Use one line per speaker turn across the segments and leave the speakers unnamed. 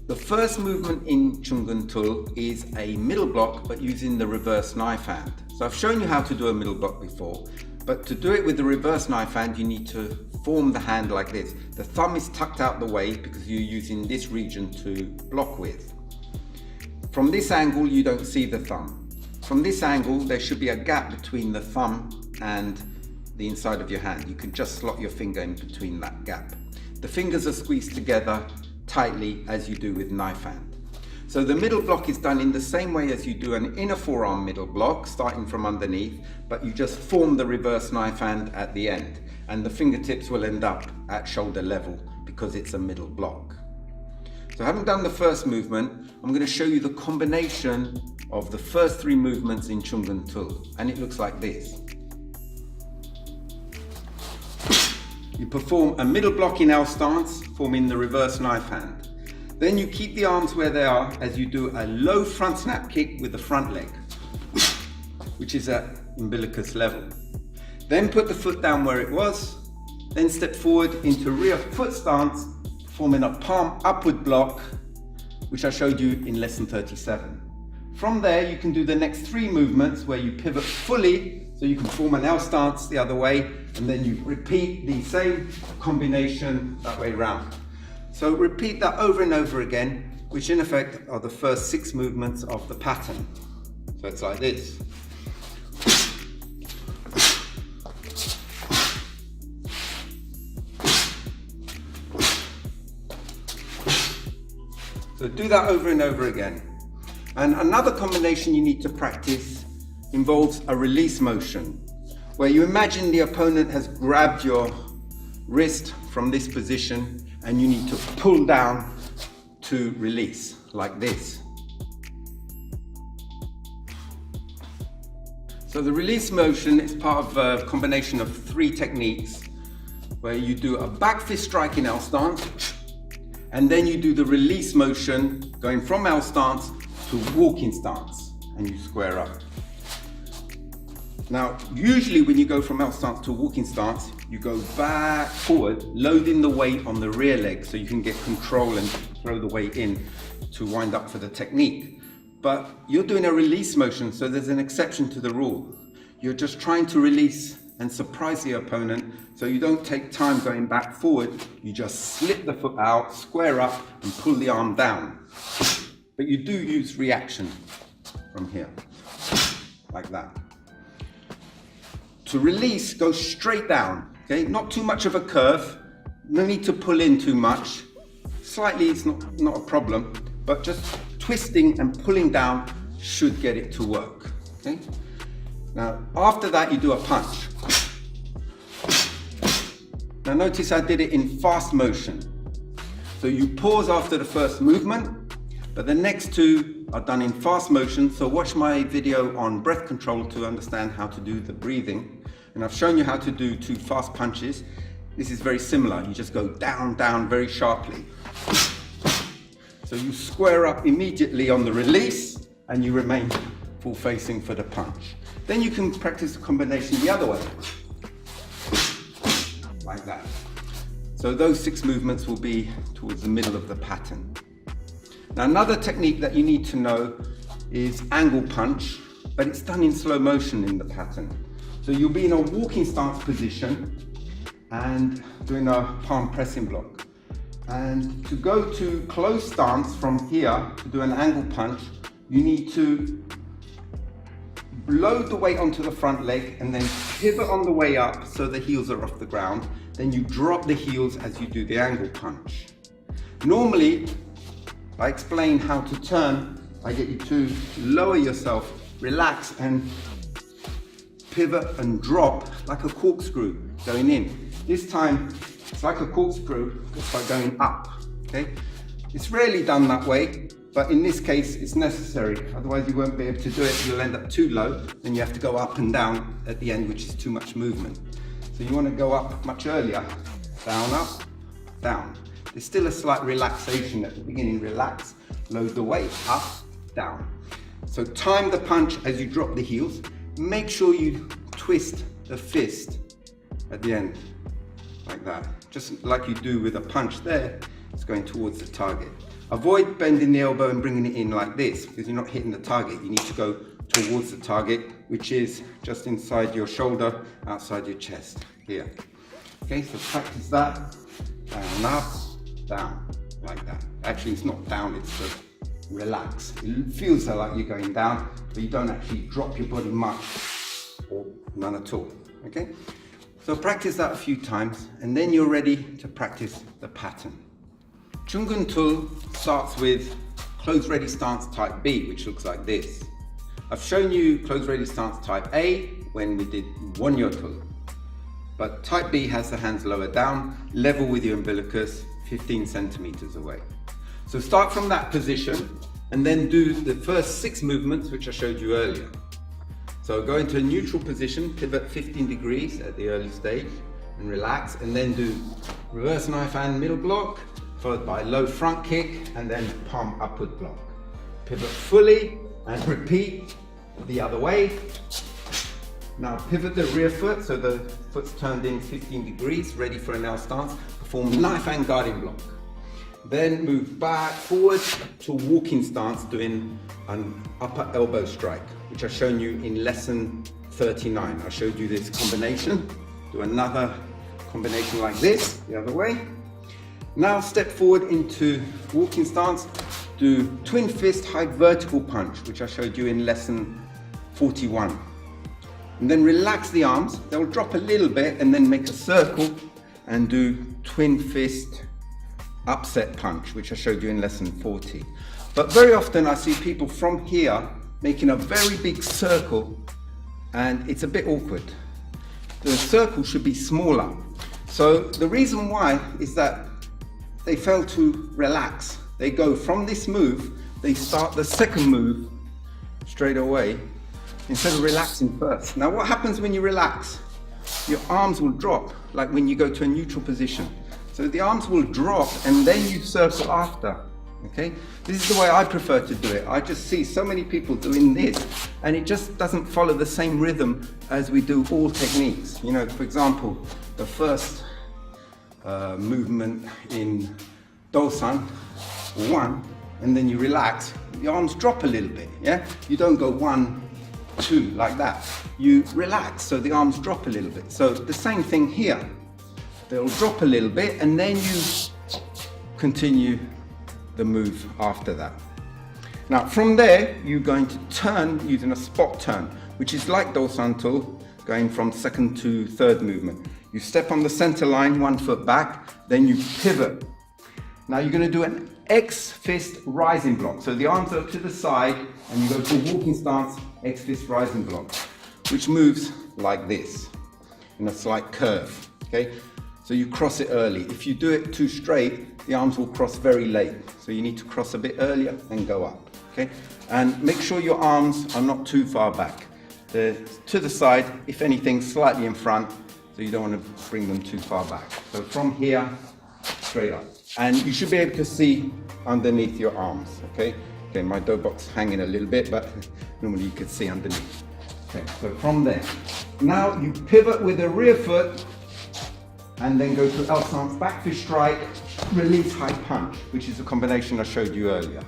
The first movement in Joong is a middle block, but using the reverse knife hand. So I've shown you how to do a middle block before, but to do it with the reverse knife hand, you need to form the hand like this. The thumb is tucked out the way because you're using this region to block with. From this angle, you don't see the thumb. From this angle, there should be a gap between the thumb and the inside of your hand. You can just slot your finger in between that gap. The fingers are squeezed together tightly as you do with knife hand. So the middle block is done in the same way as you do an inner forearm middle block, starting from underneath, but you just form the reverse knife hand at the end, and the fingertips will end up at shoulder level because it's a middle block. So having done the first movement, I'm going to show you the combination of the first three movements in Joong, and it looks like this. You perform a middle block in L stance, forming the reverse knife hand. Then you keep the arms where they are as you do a low front snap kick with the front leg, which is at umbilicus level. Then put the foot down where it was, then step forward into rear foot stance, forming a palm upward block, which I showed you in lesson 37. From there, you can do the next three movements where you pivot fully, so you can form an L stance the other way, and then you repeat the same combination that way round. So repeat that over and over again, which in effect are the first 6 movements of the pattern. So it's like this. So do that over and over again. And another combination you need to practice involves a release motion, where you imagine the opponent has grabbed your wrist from this position and you need to pull down to release, like this. So the release motion is part of a combination of 3 techniques, where you do a back fist strike in L stance, and then you do the release motion going from L stance to walking stance, and you square up. Now, usually when you go from L stance to walking stance, you go back forward, loading the weight on the rear leg so you can get control and throw the weight in to wind up for the technique. But you're doing a release motion, so there's an exception to the rule. You're just trying to release and surprise the opponent, so you don't take time going back forward. You just slip the foot out, square up, and pull the arm down. But you do use reaction from here, like that. To release, go straight down, okay? Not too much of a curve, no need to pull in too much. Slightly, it's not a problem, but just twisting and pulling down should get it to work, okay? Now, after that, you do a punch. Now notice I did it in fast motion. So you pause after the first movement, but the next 2 are done in fast motion. So watch my video on breath control to understand how to do the breathing. And I've shown you how to do 2 fast punches. This is very similar. You just go down, down very sharply. So you square up immediately on the release and you remain full facing for the punch. Then you can practice the combination the other way, like that. So those 6 movements will be towards the middle of the pattern. Now another technique that you need to know is angle punch, but it's done in slow motion in the pattern. So you'll be in a walking stance position and doing a palm pressing block. And to go to close stance from here to do an angle punch, you need to load the weight onto the front leg and then pivot on the way up so the heels are off the ground. Then you drop the heels as you do the angle punch. Normally, I explain how to turn. I get you to lower yourself, relax, and pivot and drop like a corkscrew going in. This time, it's like a corkscrew, just by going up, okay? It's rarely done that way, but in this case, it's necessary. Otherwise, you won't be able to do it. You'll end up too low, then you have to go up and down at the end, which is too much movement. So you want to go up much earlier. Down, up, down. There's still a slight relaxation at the beginning. Relax, load the weight, up, down. So time the punch as you drop the heels. Make sure you twist the fist at the end, like that. Just like you do with a punch there, it's going towards the target. Avoid bending the elbow and bringing it in like this, because you're not hitting the target. You need to go towards the target, which is just inside your shoulder, outside your chest, here. Okay, so practice that, down, up, down, like that. Actually, it's not down, it's just relax. It feels like you're going down, but you don't actually drop your body much, or none at all, okay? So practice that a few times, and then you're ready to practice the pattern. Joong Tul starts with close ready stance type B, which looks like this. I've shown you close ready stance type A when we did Wonyo Tul. But type B has the hands lower down, level with your umbilicus, 15 centimeters away. So start from that position and then do the first 6 movements which I showed you earlier. So go into a neutral position, pivot 15 degrees at the early stage and relax, and then do reverse knife hand middle block, followed by low front kick and then palm upward block. Pivot fully and repeat the other way. Now pivot the rear foot so the foot's turned in 15 degrees, ready for an L stance. Perform knife hand guarding block. Then move back, forward to walking stance, doing an upper elbow strike, which I've shown you in lesson 39. I showed you this combination. Do another combination like this, the other way. Now step forward into walking stance. Do twin fist high vertical punch, which I showed you in lesson 41. And then relax the arms. They'll drop a little bit, and then make a circle and do twin fist upset punch, which I showed you in lesson 40. But very often I see people from here making a very big circle, and it's a bit awkward. The circle should be smaller. So the reason why is that they fail to relax. They go from this move, they start the second move straight away instead of relaxing first. Now what happens when you relax? Your arms will drop, like when you go to a neutral position. So the arms will drop and then you circle after, okay? This is the way I prefer to do it. I just see so many people doing this and it just doesn't follow the same rhythm as we do all techniques. You know, for example, the first movement in Dosan, 1, and then you relax, the arms drop a little bit, yeah? You don't go 1, 2 like that. You relax, so the arms drop a little bit. So the same thing here. They'll drop a little bit and then you continue the move after that. Now from there, you're going to turn using a spot turn, which is like Dosan Tul, going from second to third movement. You step on the center line, 1 foot back, then you pivot. Now you're going to do an X fist rising block. So the arms are to the side and you go to a walking stance, X fist rising block, which moves like this in a slight curve, okay? So you cross it early. If you do it too straight, the arms will cross very late. So you need to cross a bit earlier and go up, okay? And make sure your arms are not too far back. They're to the side, if anything, slightly in front, so you don't want to bring them too far back. So from here, straight up. And you should be able to see underneath your arms, okay? Okay, my dough box hanging a little bit, but normally you could see underneath. Okay, so from there. Now you pivot with the rear foot, and then go to L stance, back fist strike, release high punch, which is a combination I showed you earlier.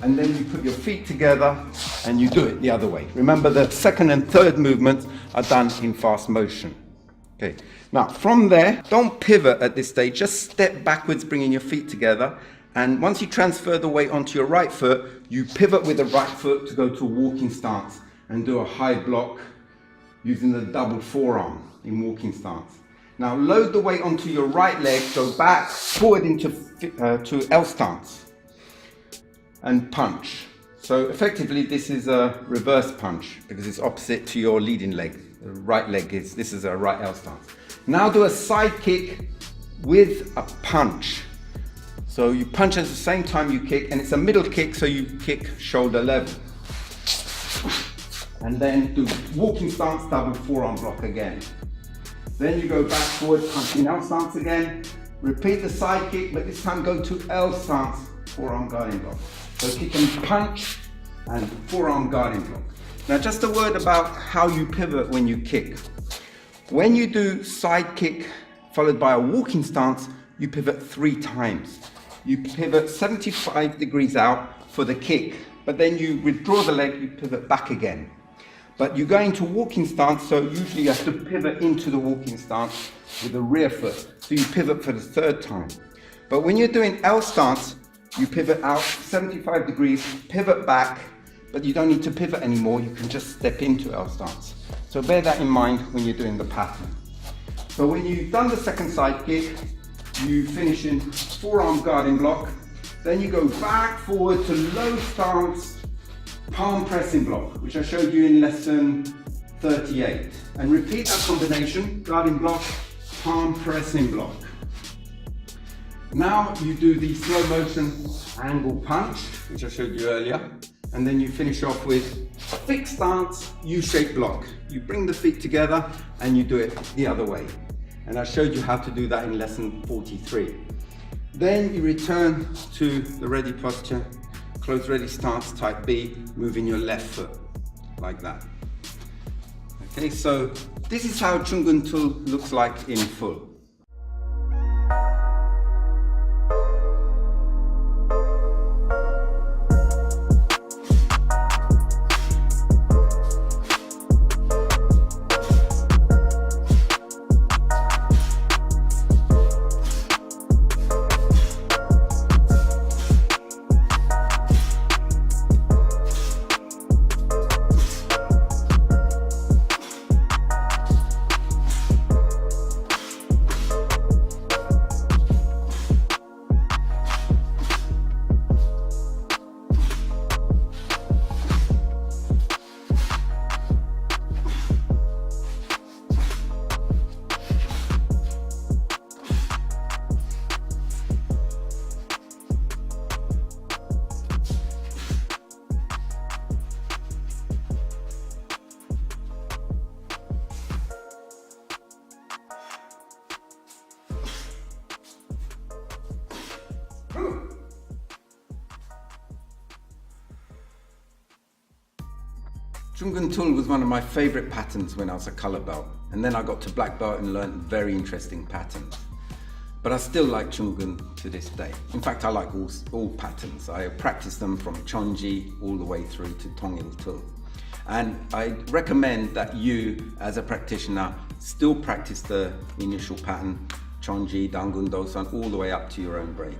And then you put your feet together and you do it the other way. Remember the second and third movements are done in fast motion. Okay, now from there, don't pivot at this stage, just step backwards, bringing your feet together. And once you transfer the weight onto your right foot, you pivot with the right foot to go to a walking stance and do a high block using the double forearm in walking stance. Now load the weight onto your right leg, go back, forward into to L stance and punch. So effectively this is a reverse punch because it's opposite to your leading leg. The right leg is, this is a right L stance. Now do a side kick with a punch. So you punch at the same time you kick, and it's a middle kick, so you kick shoulder level. And then do walking stance, double forearm block again. Then you go back forward, punching L stance again. Repeat the side kick, but this time go to L stance, forearm guarding block. So kick and punch and forearm guarding block. Now just a word about how you pivot when you kick. When you do side kick followed by a walking stance, you pivot 3 times. you pivot 75 degrees out for the kick, but then you withdraw the leg, you pivot back again. But you go into walking stance, so usually you have to pivot into the walking stance with the rear foot. So you pivot for the third time. But when you're doing L stance, you pivot out 75 degrees, pivot back, but you don't need to pivot anymore, you can just step into L stance. So bear that in mind when you're doing the pattern. So when you've done the second side kick, you finish in forearm guarding block, then you go back forward to low stance, palm pressing block, which I showed you in lesson 38. And repeat that combination, guarding block, palm pressing block. Now you do the slow motion angle punch, which I showed you earlier, and then you finish off with a fixed stance, U-shaped block. You bring the feet together and you do it the other way. And I showed you how to do that in lesson 43. Then you return to the ready posture, close ready stance, type B, moving your left foot, like that. Okay, so this is how Joong Tul looks like in full. Joong Tul was one of my favorite patterns when I was a color belt, and then I got to black belt and learned very interesting patterns. But I still like Joong to this day. In fact, I like all patterns. I practice them from Chonji all the way through to Tongil Tul. And I recommend that you, as a practitioner, still practice the initial pattern, Chonji, Dangun, Dosan, all the way up to your own break.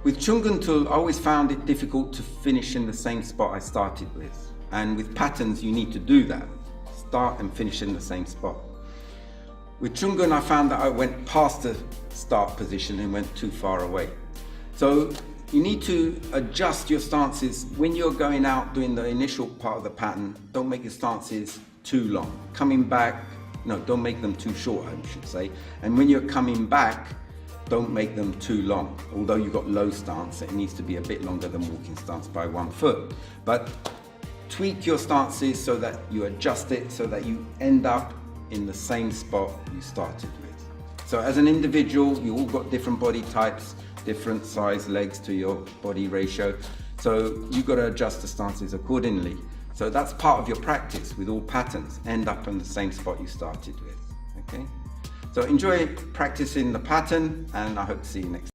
With Joong Tul, I always found it difficult to finish in the same spot I started with. And with patterns, you need to do that. Start and finish in the same spot. With Joong, I found that I went past the start position and went too far away. So you need to adjust your stances. When you're going out doing the initial part of the pattern, don't make your stances too long. Coming back, no, don't make them too short, I should say. And when you're coming back, don't make them too long. Although you've got low stance, it needs to be a bit longer than walking stance by 1 foot. But tweak your stances so that you adjust it so that you end up in the same spot you started with. So as an individual, you all got different body types, different size legs to your body ratio. So you've got to adjust the stances accordingly. So that's part of your practice with all patterns. End up in the same spot you started with, okay? So enjoy practicing the pattern, and I hope to see you next time.